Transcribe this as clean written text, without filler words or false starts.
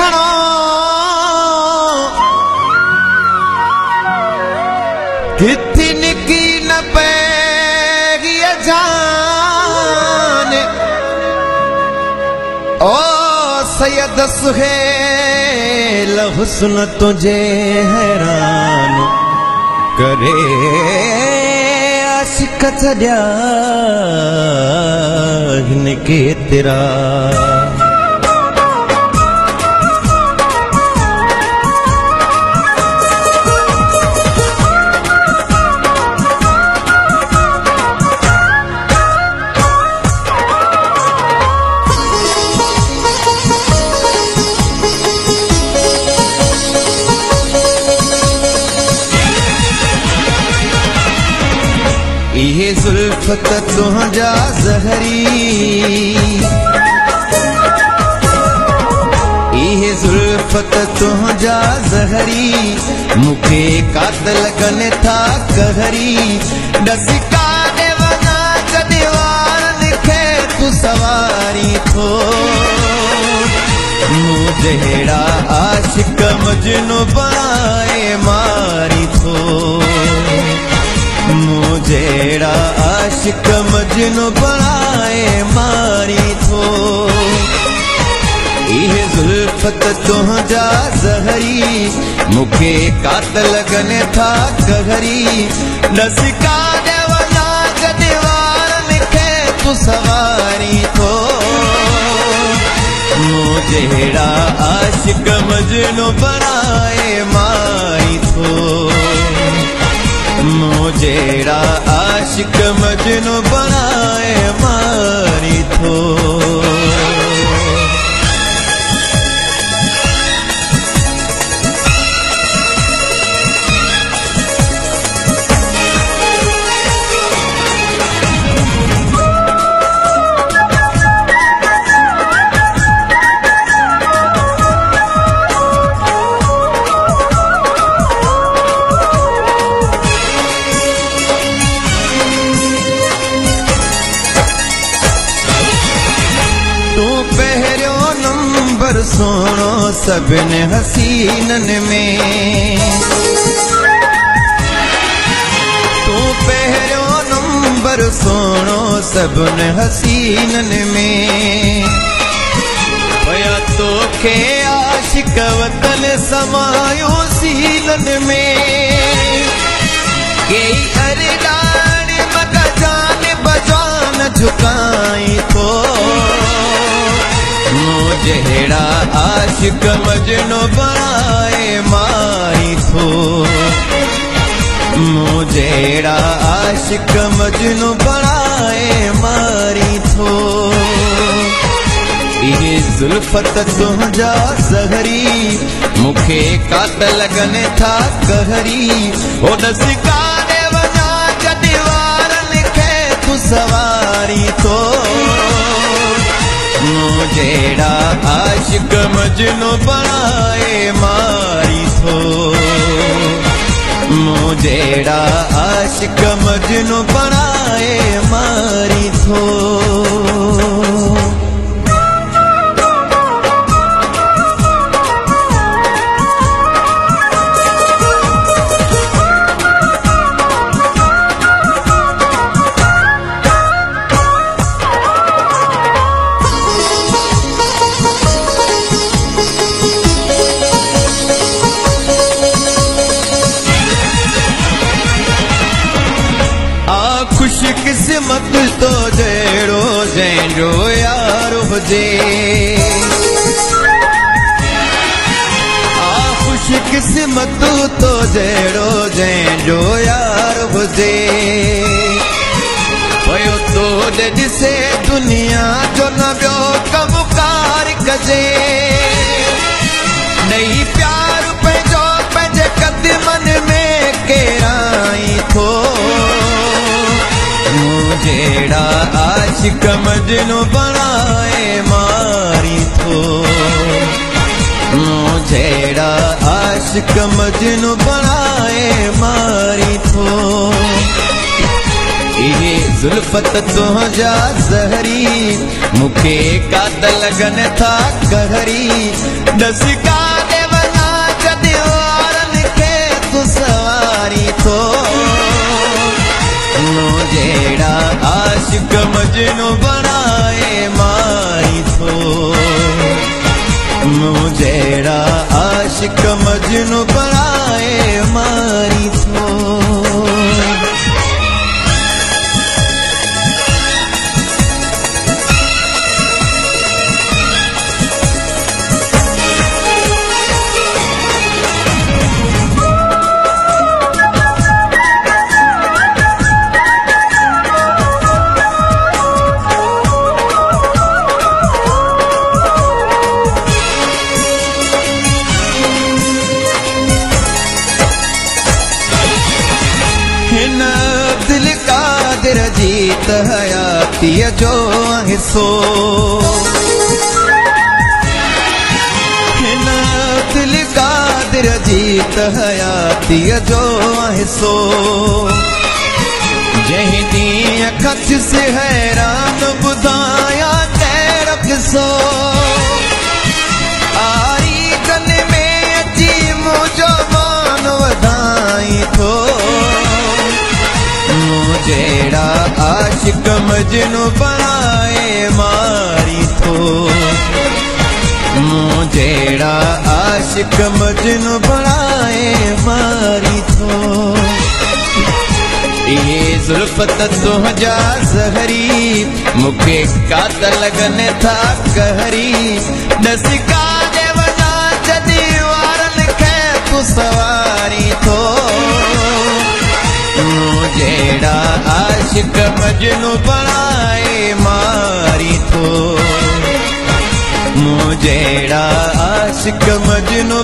ॾिठणो किथे निकी न पैगी जान ओ सैयद सुहेल हुस्न तुझे हैरान करे आशिक छॾिया हिनखे तेरा ये जुल्फत तुझा ज़हरी ये जुल्फत तुझा ज़हरी मुखे कातल कने था कहरी डसिका दे वना जदीवार लिखे तू सवारी थो मुझे हेड़ा आशिक मजनू बनाए मारी थो मुझेड़ा आशिक मजनू बनाए मारी थो ये जुल्फत तुझा ज़हरी मुखे कातल गने था कहरी नसिका दे वना जदीवार लिखे तू सवारी थो मुझेड़ा आशिक मजनू बनाए मारी थो मुझेड़ा आशिक मजनू बनाए मारी थो सोनो सबन हसीनन में तू पहरियो नंबर सोनो सबन हसीनन में भया तो के आशिक वतन समायो सीलन में के अरदान मगा जान बजान झुकाई तो मुझेड़ा आशिक मजनू बनाए मारी थो मुझेड़ा आशिक मजनू बनाए मारी थो ये जुल्फत तुझा ज़हरी मुखे कातल गने था कहरी ओ नसिका दे वना जदीवार लिखे तू सवारी थो मुझेड़ा आशिक मजनू बनाए मारी थो मुझेड़ा आशिक मजनू बनाए मारी थो किस्मत तो जेड़ो जैंजो यार हुजे खुश किस्मत तो जेड़ो जैंजो यार हुजे भयो तो ॾिसे दुनिया जो न ॿियो कमकार कजे नई प्यार पंहिंजो पंहिंजे कदमन में केराई थो मुझेड़ा आशिक मजनू बनाए मारी थो मुझेड़ा आशिक मजनू बनाए मारी थो ये जुल्फत तुझा ज़हरी मुखे कातल गन था कहरी दसिका देवना जदि वारन खे तू सवारी थो मूं जहिड़ा आशिक मजनू बणाए मारी थो मूं जहिड़ा आशिक मजनू बणाए मारी थो जीत हयातीअ जो हिस्सो हिन दिल कादिर जीत हयातीअ जो हिस्सो जंहिं ॾींहुं खच से हैरान ॿुधायां कहिड़ो किसो आई गन में अची मुंहिंजो मान वधाई थो जहिड़ा आशिक मजनू बणाए मारी थो मूं जहिड़ा आशिक मजनू बणाए मारी थो इहे ज़ुल्फ़ त तुंहिंजा ज़हरी मूंखे कात लॻनि था कहरी दसिका जे वञा जदि वारनि खे तूं सवारी थो मूं जहिड़ा आशिक मजनू बणाए मारी थो मूं जहिड़ा आशिक मजनू